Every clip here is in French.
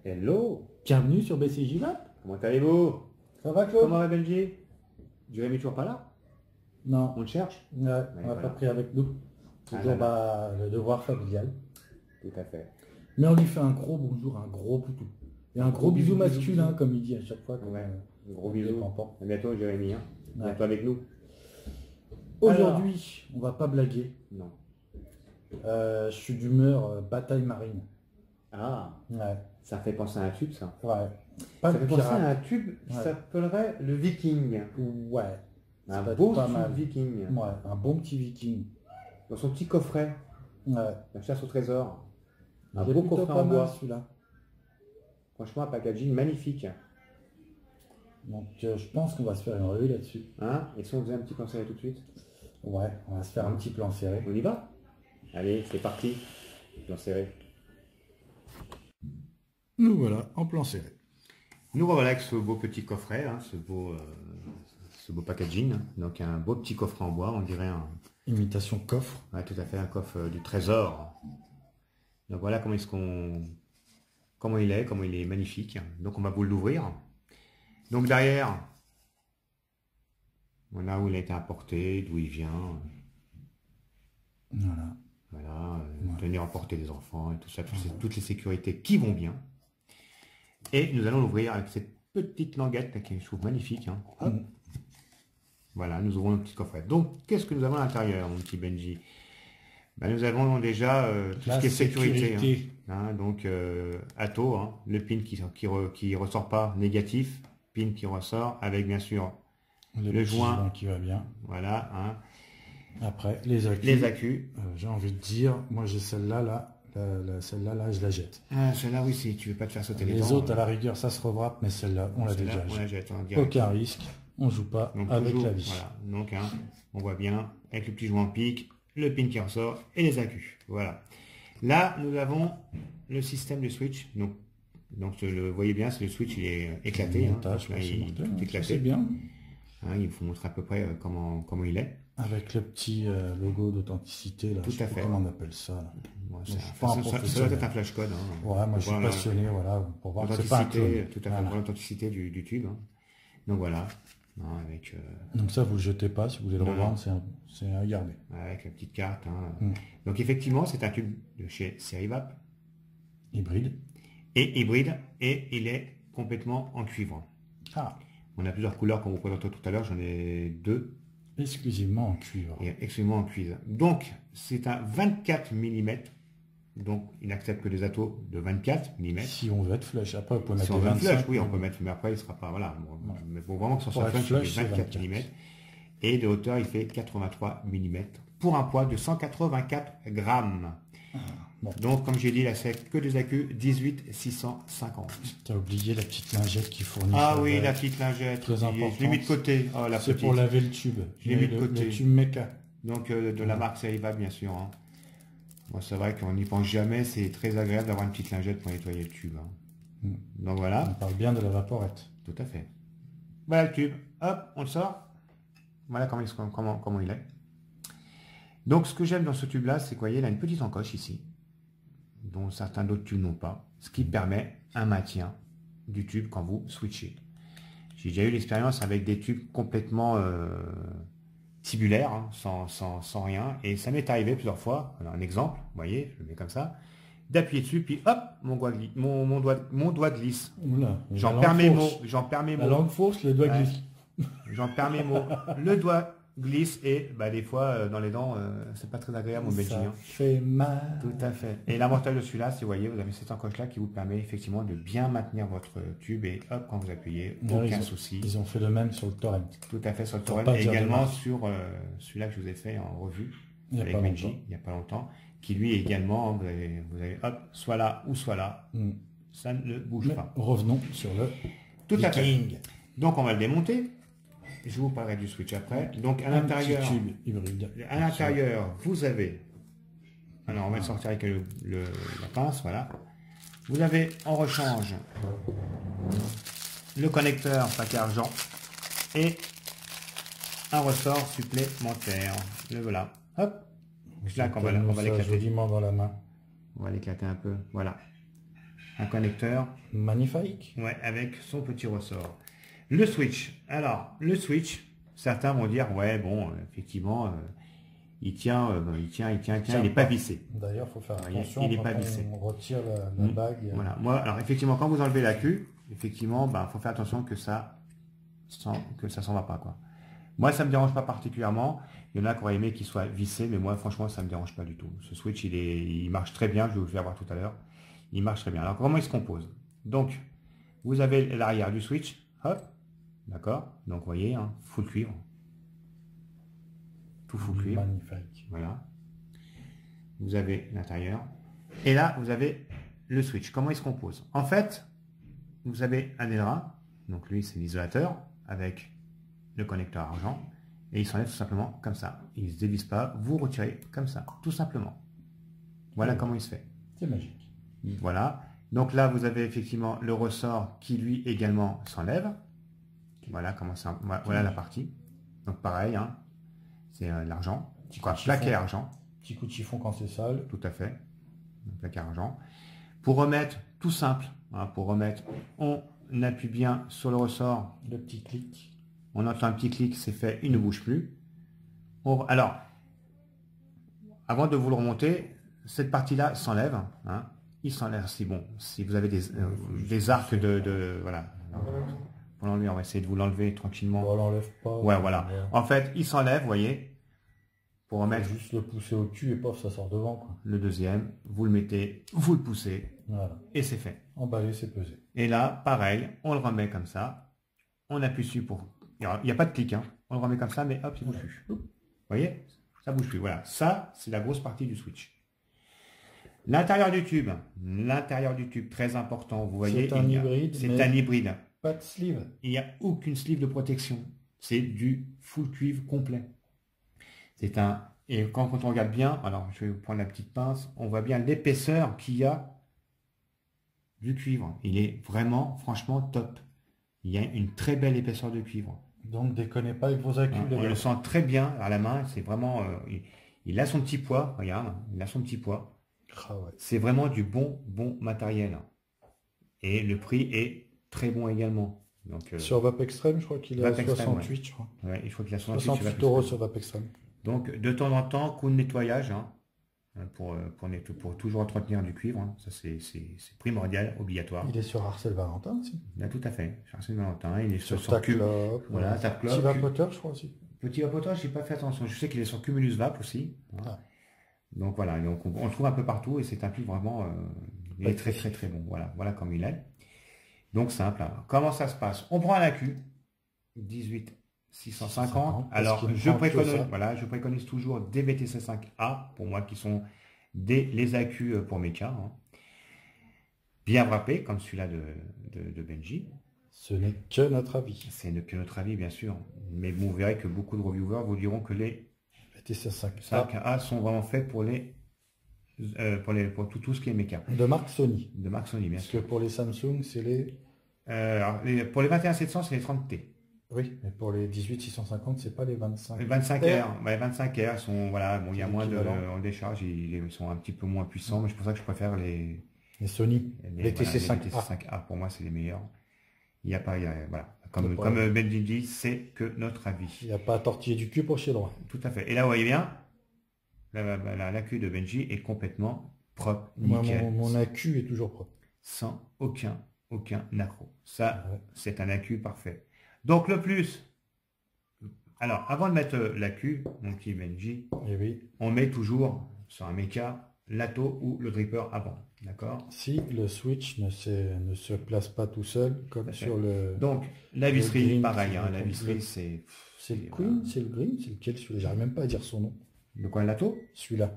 Hello, Bienvenue sur BCJ Map. comment allez-vous? Ça va Claude? Comment va Benji? Jérémy toujours pas là? Non, On le cherche? ouais, on l'a voilà. pas pris avec nous. Ah Toujours là là. le devoir familial. Tout à fait. Mais on lui fait un gros bonjour, un gros poutou. Et un gros bisou masculin, comme il dit à chaque fois. Ouais, gros on bisous. les prend. À bientôt Jérémy, hein? Ouais. Bientôt avec nous? Aujourd'hui, on va pas blaguer. Non. Je suis d'humeur bataille marine. Ah, Ouais. ça fait penser à un tube ça. Ouais. Pas Ça le fait penser à pirate. un tube qui Ouais. s'appellerait le Viking. Ouais. Un Ça peut être beau pas tube mal. Viking. Ouais, un bon petit viking. Dans son petit coffret, Ouais. la chasse au trésor. Un Il est beau plutôt coffret pas en mal bois. celui-là. Franchement, un packaging magnifique. Donc je pense qu'on va se faire une revue là-dessus. Hein? Et si on faisait un petit plan serré tout de suite? Ouais, on va se faire un petit plan serré. On y va? Allez, c'est parti. Plan serré. Nous voilà en plan serré. Nous revoilà avec ce beau petit coffret, hein, ce beau packaging. Hein. Donc un beau petit coffret en bois, on dirait un... Imitation coffre. Ouais, tout à fait, un coffre du trésor. Donc voilà comment il est magnifique. Donc on va vous l'ouvrir. Donc derrière, voilà où il a été importé, d'où il vient. Voilà. Voilà, Ouais. tenir à portée des enfants et tout ça, toutes les sécurités qui vont bien. Et nous allons l'ouvrir avec cette petite languette là, qui je trouve magnifique. Hein. Hop. Voilà, nous ouvrons notre petit coffret. Donc, qu'est-ce que nous avons à l'intérieur, mon petit Benji? Ben, nous avons déjà tout ce qui est sécurité. Hein. Donc, Atto, hein, le pin qui ressort pas négatif, pin qui ressort avec bien sûr Le le petit joint qui va bien. Voilà, hein. Après, les accus. Les accus. J'ai envie de dire, moi j'ai celle-là, là. Celle-là, là, je la jette. Ah, celle-là, oui, si tu veux pas te faire sauter les dents. Les autres, à la rigueur, ça se revrappe, mais celle-là, on l'a déjà on la jetée. jette, hein, direct. Aucun risque, on joue pas Donc, avec toujours, la vie. voilà. Donc, hein, on voit bien, avec le petit joint en pique, le pin qui ressort et les accus. Voilà. Là, nous avons le système de switch. Donc vous voyez bien, c'est le switch, il est éclaté. Le Hein. montage, Là, c'est il est mortel, tout hein, éclaté. c'est bien. Hein, il faut montrer à peu près comment il est. Avec le petit logo d'authenticité, là. Tout je sais à pas fait. comment on appelle ça. Là. Bon, je suis pas un ça doit professionnel. être un flashcode. Hein, Ouais, moi je suis pour voir passionné, voilà, pour voir que c'est pas un clone. l'authenticité, tout à fait, Voilà. pour l'authenticité du tube. Hein. Donc voilà. Hein, avec, Donc ça, vous le jetez pas, si vous voulez le Non, revendre, c'est à garder. avec la petite carte. Hein. Mm. Donc effectivement, c'est un tube de chez Serivap. Hybride. Et hybride, et il est complètement en cuivre. Ah, On a plusieurs couleurs qu'on vous présentera tout à l'heure, j'en ai deux, exclusivement en cuivre. et exclusivement en cuivre. Donc, c'est un 24 mm, donc il n'accepte que des atos de 24 mm. Si on veut être flush, après vous pouvez Si mettre on des veut une 25. flush, oui, on peut mettre, mais après il sera pas, voilà. Bon, Ouais. mais pour vraiment que ça Pour soit être flush, flush, il fait c'est 24 mm. Et de hauteur, il fait 83 mm, pour un poids de 184 grammes. Bon. Donc, comme j'ai dit, là, c'est que des accus 18-650. T'as oublié la petite lingette qui fournit. Ah ça oui, avec. la petite lingette. Très Je l'ai mis de importante. côté. Oh, la C'est petite. pour laver le tube. Je l'ai mis de Le côté. tube méca. Donc, de la marque Seriva, bien sûr. Hein. Bon, c'est vrai qu'on n'y pense jamais. C'est très agréable d'avoir une petite lingette pour nettoyer le tube. Hein. Mm. Donc, On voilà. parle bien de la vaporette. Tout à fait. Voilà le tube. Hop, on le sort. Voilà comment il est. Donc, ce que j'aime dans ce tube-là, c'est qu'il a une petite encoche ici, dont certains d'autres tubes n'ont pas, ce qui permet un maintien du tube quand vous switchez. J'ai déjà eu l'expérience avec des tubes complètement tubulaires, hein, sans rien, et ça m'est arrivé plusieurs fois. Alors, un exemple, vous voyez, je le mets comme ça, d'appuyer dessus, puis hop, mon doigt glisse. Oula, J'en perds mes mots, j'en perds mes La mots. langue fausse, le doigt Ouais. glisse. J'en perds mes mots. Le doigt glisse et bah, des fois dans les dents, c'est pas très agréable mon Benji. Ça Hein. fait mal. Tout à fait. Et l'avantage de celui-là, si vous voyez, vous avez cette encoche là qui vous permet effectivement de bien maintenir votre tube et hop, quand vous appuyez, D'ailleurs, aucun souci. Ils ont fait le même sur le torrent. Tout à fait sur le Pour torrent pas et dire de également marque. sur celui-là que je vous ai fait en revue Il y a avec pas Benji longtemps. il n'y a pas longtemps, qui lui également, vous avez hop, soit là ou soit là, Mm. ça ne bouge Mais pas. revenons sur le Tout à fait. Viking. Donc on va le démonter. Je vous parlerai du switch après. Donc à Un l'intérieur, petit tube hybride. à l'intérieur, vous avez. Alors on va le sortir avec la pince, voilà. Vous avez en rechange le connecteur pack argent et un ressort supplémentaire. Le voilà. Hop. Là qu'on va l'éclater. joliment dans la main. On va l'éclater un peu. Voilà. un connecteur. Magnifique. Ouais, avec son petit ressort. Le switch. Alors, le switch, certains vont dire, ouais, bon, effectivement, il tient, il n'est pas vissé. D'ailleurs, il faut faire Voyez, attention il n'est quand pas vissé. on retire la bague. Voilà. Moi, alors effectivement, quand vous enlevez la queue, effectivement, faut faire attention que ça s'en va pas, quoi. Moi, ça me dérange pas particulièrement. Il y en a qui auraient aimé qu'il soit vissé, mais moi, franchement, ça me dérange pas du tout. Ce switch, il marche très bien. Je vais vous le faire voir tout à l'heure. Il marche très bien. Alors, comment il se compose? Donc, vous avez l'arrière du switch. Hop. D'accord. Donc, vous voyez, hein, full cuivre. Tout full cuivre. Magnifique. Voilà. Vous avez l'intérieur. Et là, vous avez le switch. Comment il se compose? En fait, vous avez un aileron. Donc, lui, c'est l'isolateur avec le connecteur argent. Et il s'enlève tout simplement comme ça. Il ne se dévisse pas. Vous retirez comme ça. Tout simplement. Voilà comment il se fait. C'est magique. Voilà. Donc là, vous avez effectivement le ressort qui, lui, également s'enlève. Voilà comment ça. Voilà la partie. Donc, pareil, hein, c'est l'argent. Plaqué argent. Petit coup de chiffon quand c'est sale. Tout à fait. Plaqué argent. Pour remettre, tout simple, hein, pour remettre, on appuie bien sur le ressort. Le petit clic. On entend un petit clic, c'est fait, il ne bouge plus. Alors, avant de vous le remonter, cette partie-là s'enlève. Hein, il s'enlève. Si vous avez des arcs voilà. Pour l'enlever, on va essayer de vous l'enlever tranquillement. On l'enlève pas. Ouais, voilà. En fait, il s'enlève, vous voyez. Pour remettre juste le pousser au cul et paf, ça sort devant, quoi. Le deuxième, vous le mettez, vous le poussez. Voilà. Et c'est fait. Emballé, c'est pesé. Et là, pareil, on le remet comme ça. On appuie dessus pour... Il n'y a pas de clic, hein. On le remet comme ça, mais hop, il ne bouge plus. Vous voyez? Ça bouge plus. Voilà. Ça, c'est la grosse partie du switch. L'intérieur du tube. L'intérieur du tube, très important. Vous voyez, c'est un hybride. C'est un hybride. Pas de sleeve. Il n'y a aucune sleeve de protection. C'est du full cuivre complet. C'est un... Et quand on regarde bien, alors je vais vous prendre la petite pince, on voit bien l'épaisseur qu'il y a du cuivre. Il est vraiment, franchement, top. Il y a une très belle épaisseur de cuivre. Donc déconnez pas avec vos accus. On le sent très bien à la main. C'est vraiment... il a son petit poids, regarde. Il a son petit poids. Ah ouais. C'est vraiment du bon matériel. Et le prix est très bon également. Donc, sur Vap Extreme, je crois qu'il est à 68, ouais. Je crois. Ouais, il faut qu'il a 68 € sur Vap Extreme. Donc, de temps en temps, coup de nettoyage, hein, pour toujours entretenir du cuivre. Hein. Ça, c'est primordial, obligatoire. Il est sur Arcel Valentin aussi. Là, tout à fait. Sur Arcel Valentin. Il est sur Taclop. Voilà, Taclop. Petit vapoteur, je crois aussi. Petit vapoteur, je n'ai pas fait attention. Je sais qu'il est sur Cumulus Vap aussi. Hein. Ah. Donc, voilà. Donc, on le trouve un peu partout et c'est un cuivre vraiment... il est très, très, très bon. Voilà comme il est. Donc, simple. Alors, comment ça se passe? On prend un accu. 18 650. Alors, je préconise toujours des VTC5A, pour moi, qui sont les accus pour mes cars. Hein. Bien wrappés, comme celui-là de Benji. Ce n'est que notre avis. C'est que notre avis, bien sûr. Mais vous verrez que beaucoup de reviewers vous diront que les VTC5A sont vraiment faits pour tout ce qui est méca. De marque Sony. De marque Sony, bien sûr. Parce que pour les Samsung, c'est les... pour les 21700, c'est les 30T. Oui, mais pour les 18650, c'est pas les 25. Les 25R, les 25R sont, voilà, bon, il y a moins en décharge, ils sont un petit peu moins puissants, mais c'est pour ça que je préfère les Sony, les TC5A. Les TC5A, pour moi, c'est les meilleurs. Il n'y a pas, voilà. Comme Benji dit, c'est que notre avis. Il n'y a pas à tortiller du cul pour chez droit. Tout à fait. Et là, vous voyez bien, l'accu de Benji est complètement propre, nickel. Mon accu est toujours propre. Sans aucun accro. Ça, c'est un accu parfait. Donc le plus, alors avant de mettre l'accu, mon petit Benji, on met toujours sur un méca l'atto ou le dripper avant, d'accord? Si le switch ne se place pas tout seul, comme sur le... Donc la visserie, pareil, hein, la visserie c'est... C'est le Queen, c'est le Green, c'est lequel celui-là? J'arrive même pas à dire son nom. De quoi, l'atto? Celui-là.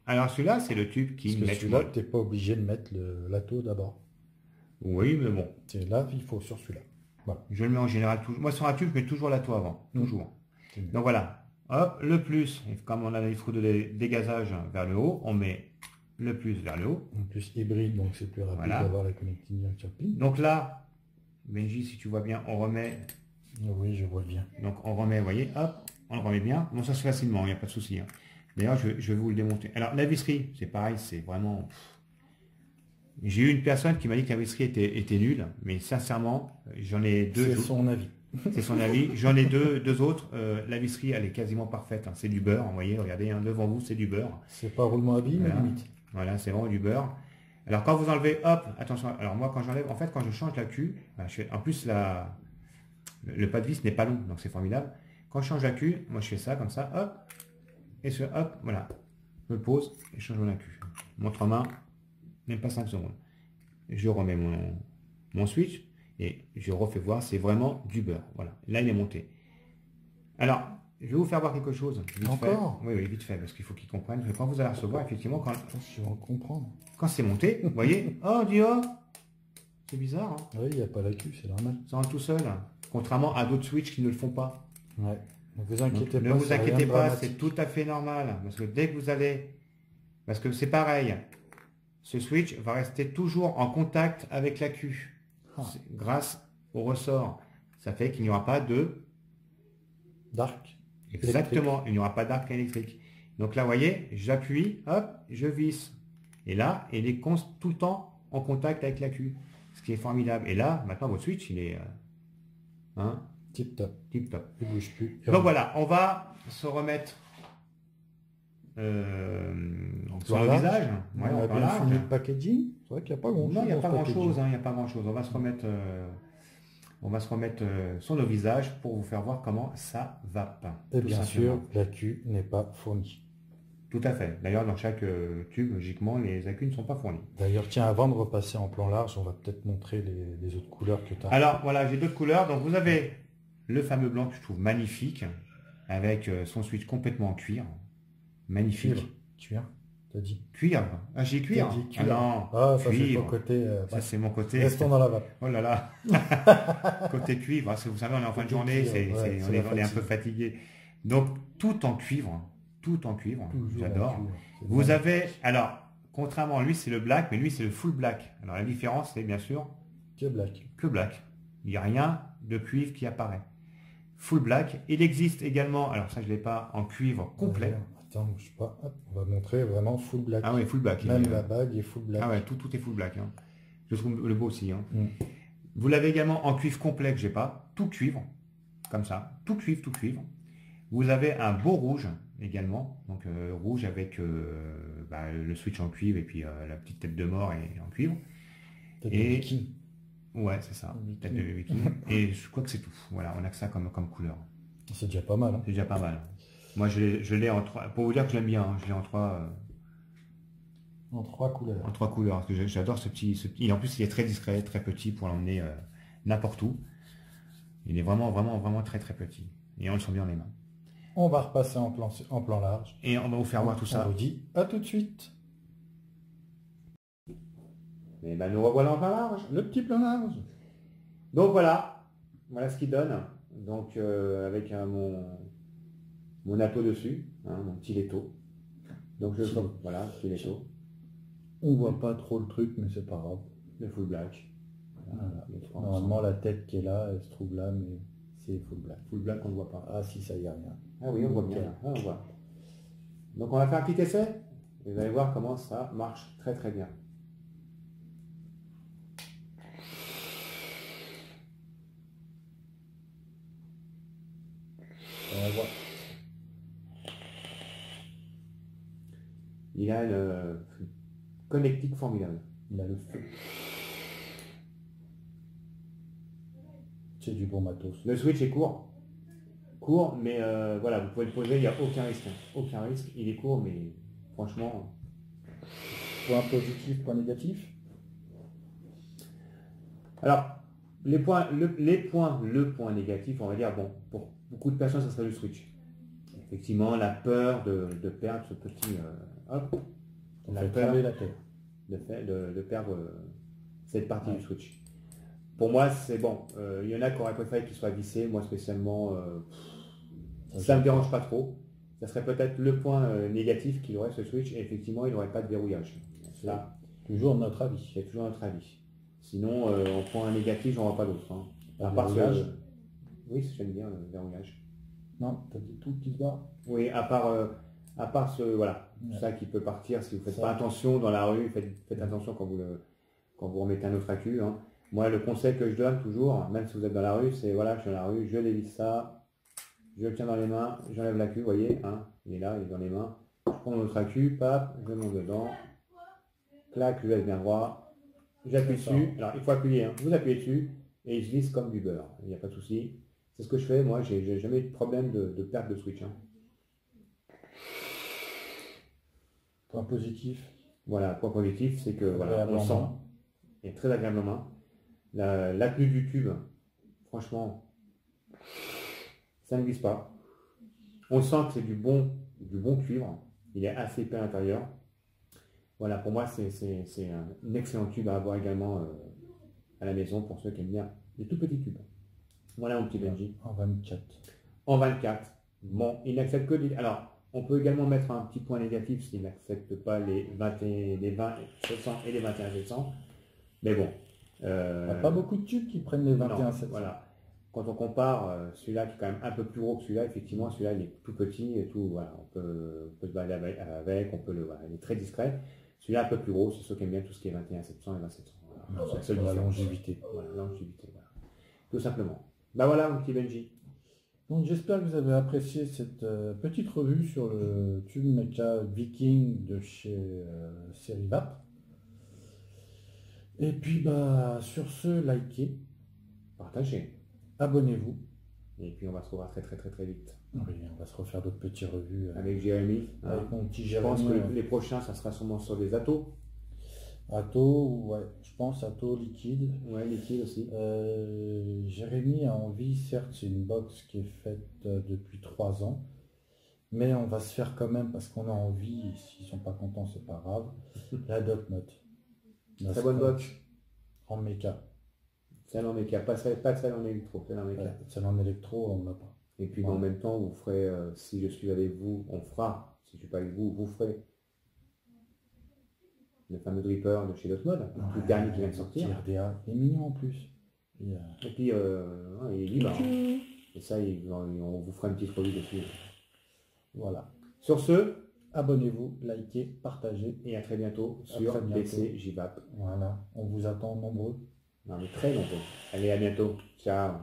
Alors celui-là, c'est le tube qui met... Celui-là, tu n'es pas obligé de mettre l'atto d'abord. Oui, mais bon. Là, il faut sur celui-là. Voilà. Je le mets en général toujours. Moi, sur un tube, je mets toujours l'atto avant. Toujours. Donc voilà. Hop, le plus. Et comme on a les trous de dégazage vers le haut, on met le plus vers le haut. En plus hybride, donc c'est plus rapide d'avoir la connectivité Chirping. Donc là, Benji, si tu vois bien, on remet. Oui, je vois bien. Donc on remet, vous voyez, hop, on le remet bien. Bon, ça se fait facilement, il n'y a pas de souci. Hein. D'ailleurs, je vais vous le démonter. Alors la visserie, c'est pareil, c'est vraiment... J'ai eu une personne qui m'a dit que la visserie était nulle, mais sincèrement, j'en ai deux. C'est son avis. C'est son avis. J'en ai deux autres. La visserie, elle est quasiment parfaite, hein. C'est du beurre, vous voyez, regardez, hein, devant vous, c'est du beurre. C'est pas roulement à billes, mais Voilà. limite. Voilà, c'est vraiment du beurre. Alors quand vous enlevez, hop, attention, alors moi quand j'enlève, en fait quand je change la queue, ben, en plus le pas de vis n'est pas long, donc c'est formidable. Quand je change la queue, moi je fais ça comme ça, hop, et hop, voilà, je me pose et je change la queue. Montre en main, même pas 5 secondes. Je remets mon switch et je refais voir, c'est vraiment du beurre. Voilà, là il est monté. Alors, je vais vous faire voir quelque chose. Vite Encore fait. Oui, vite fait, parce qu'il faut qu'ils comprennent que quand vous allez recevoir, effectivement, Je vais en comprendre. quand c'est monté, vous voyez, oh, dis oh, c'est bizarre, hein. Oui, il n'y a pas la queue, c'est normal. Ça rentre tout seul, contrairement à d'autres switches qui ne le font pas. Ouais. Ne vous inquiétez Donc, pas. ne vous c'est rien inquiétez de pas, dramatique. c'est tout à fait normal, parce que dès que vous allez, parce que c'est pareil, ce switch va rester toujours en contact avec la queue, grâce au ressort. Ça fait qu'il n'y aura pas de Dark. exactement, il n'y aura pas d'arc électrique. Donc là, vous voyez, j'appuie, hop, je visse. Et là, il est tout le temps en contact avec la queue, ce qui est formidable. Et là, maintenant, votre switch, il est Tip top. tip top. Il bouge plus. Donc voilà, on va se remettre sur le visage. Ouais, On a plan bien large. fini le packaging. C'est vrai qu'il n'y a pas grand chose. Non, il n'y a dans pas ce grand packaging. chose, il n'y a pas grand chose. On va se remettre sur nos visages pour vous faire voir comment ça va pas. Et tout bien simplement. sûr, la queue n'est pas fournie. Tout à fait. D'ailleurs, dans chaque tube, logiquement, les accus ne sont pas fournis. D'ailleurs, tiens, avant de repasser en plan large, on va peut-être montrer les autres couleurs que tu as. Alors, voilà, j'ai d'autres couleurs. Donc, vous avez le fameux blanc que je trouve magnifique, avec son switch complètement en cuir. Magnifique. Cuir, t'as dit. Cuir. Ah, j'ai cuir. T'as dit Ah cuir. non, Ah, ça c'est cuivre. ton côté. Ça, c'est mon côté. Restons dans la vape. Oh là là. Côté cuivre. Vous savez, on est en fin de Côté journée, cuivre, ouais, c'est la on est un fatigue. peu fatigué. Donc, tout en cuivre. Tout en cuivre. Toujours J'adore. en cuir. C'est Vous bien. avez, alors, contrairement à lui, c'est le black, mais lui, c'est le full black. Alors, la différence, c'est bien sûr Que black. que black. Il n'y a rien de cuivre qui apparaît. Full black. Il existe également, alors ça, je ne l'ai pas en cuivre complet. Attends, bouge pas. Hop, on va montrer vraiment full black. Ah oui, full black. Même la bague est full black. Ah ouais, tout est full black, hein. Je trouve le beau aussi, hein. Mm. Vous l'avez également en cuivre complet que j'ai pas, tout cuivre, comme ça, tout cuivre, tout cuivre. Vous avez un beau rouge également, donc rouge avec le switch en cuivre et puis la petite tête de mort en cuivre. Tête Et- de viking. Ouais, c'est ça, Un tête de viking. Et je crois que c'est tout. Voilà, on a que ça comme couleur. C'est déjà pas mal. Hein. C'est déjà pas mal. Moi, je l'ai en trois. Pour vous dire que je l'aime bien, hein, je l'ai en En 3 couleurs. trois couleurs. Parce que j'adore ce petit. Et en plus, il est très discret, très petit pour l'emmener n'importe où. Il est vraiment, vraiment, vraiment très, très petit. Et on le sent bien dans les mains. On va repasser en plan large. Et on va vous faire voir tout On ça. vous dit à tout de suite. Et ben, nous revoilà en plein large. Le petit plan large. Donc voilà ce qu'il donne. Donc avec mon atto dessus, hein, mon petit letto. Donc je voilà, petit letto, On voit pas trop le truc, mais c'est pas grave. le full black. Voilà. Les trois Normalement, ensemble. la tête qui est là, elle se trouve là, mais c'est full black. Full black, on ne voit pas. Ah si, ça y a rien. Ah oui, on voit bien. Là. Ah, on voit. Donc on va faire un petit essai. Et vous allez voir comment ça marche très très bien. On voit. Il a une connectique formidable. Il a le feu. C'est du bon matos. Le switch est court. Court, mais voilà, vous pouvez le poser, il n'y a aucun risque. Hein. Aucun risque. Il est court, mais franchement. Point positif, point négatif. Alors, le point négatif, on va dire, bon, pour beaucoup de personnes, ça serait le switch. Effectivement, la peur de perdre ce petit... hop, On la fait peur trembler la tête. de perdre cette partie du switch. Pour moi, c'est bon. Il y en a qui auraient préféré qu'il soit vissé. Moi, spécialement, ça ne me dérange pas trop. Ça serait peut-être le point négatif qu'il aurait ce switch. Et effectivement, il n'aurait pas de verrouillage. Là, Toujours notre avis. c'est toujours notre avis. Sinon, en point négatif, j'en vois pas d'autre. Hein. À Le part verrouillage. Oui, j'aime bien le verrouillage. Non, t'as dit tout qui se barre. Oui, à part ce, voilà, Ouais. ça qui peut partir si vous faites Ça. pas attention dans la rue, faites attention quand vous le... quand vous remettez un autre accu. Hein. Moi, le conseil que je donne toujours, même si vous êtes dans la rue, c'est voilà, je suis dans la rue, je dévisse ça, je le tiens dans les mains, j'enlève l'accu, vous voyez, hein, il est là, il est dans les mains. Je prends mon autre accu, paf, je le monte dedans, clac, je laisse bien droit, j'appuie dessus. Alors, il faut appuyer, hein. Vous appuyez dessus et il se glisse comme du beurre, il n'y a pas de souci. C'est ce que je fais, moi, j'ai jamais eu de problème de perte de switch. Hein. Point positif. Voilà, point positif, c'est que voilà, on sent, il est très agréablement. La tenue du tube, franchement, ça ne glisse pas. On sent que c'est du bon cuivre. Il est assez épais à l'intérieur. Voilà, pour moi, c'est un excellent tube à avoir également à la maison pour ceux qui aiment bien les tout petits tubes. Voilà mon petit Benji. En 24. En 24. Bon, il n'accepte que des... Alors, on peut également mettre un petit point négatif s'il n'accepte pas les 20 700 et les 21 700. Mais bon. Il n'y a pas beaucoup de tubes qui prennent les 21 700. Voilà. Quand on compare celui-là qui est quand même un peu plus gros que celui-là, effectivement, celui-là il est tout petit et tout. Voilà, on peut se balader avec, on peut voilà, il est très discret. Celui-là un peu plus gros, c'est ceux qui aiment bien tout ce qui est 21 700 et 20 700. Voilà. C'est la longévité. Voilà, longévité, voilà. Tout simplement. Ben voilà mon petit Benji. Donc j'espère que vous avez apprécié cette petite revue sur le tube Mecha Viking de chez Serivap. Et puis bah sur ce, likez, Partagez. Abonnez-vous. Et puis on va se revoir très vite. Oui, on va se refaire d'autres petites revues. Avec Jérémy. Avec mon petit Je Jérémy. pense que les prochains, ça sera sûrement sur des atos. Atos, ouais, je pense Atos liquide. Ouais, liquide aussi. Jérémy a envie, certes c'est une box qui est faite depuis 3 ans, mais on va se faire quand même parce qu'on a envie, s'ils sont pas contents c'est pas grave, la Dot Note. Très bonne box. En méca. Celle en méca, pas celle en électro, celle en méca. Ouais, celle en électro, on l'a pas. Et puis en même temps, vous ferez, si je suis avec vous, on fera, si je ne suis pas avec vous, vous ferez le fameux dripper de chez Dotmod, le dernier qui vient de sortir. RDA, il est mignon en plus. Et puis, il est libre. Hein. Et ça, on vous fera une petite revue dessus. Voilà. Sur ce, abonnez-vous, likez, partagez. Et à très bientôt sur PC JVAP. Voilà, on vous attend nombreux. Non, mais très nombreux. Allez, à bientôt. Ciao.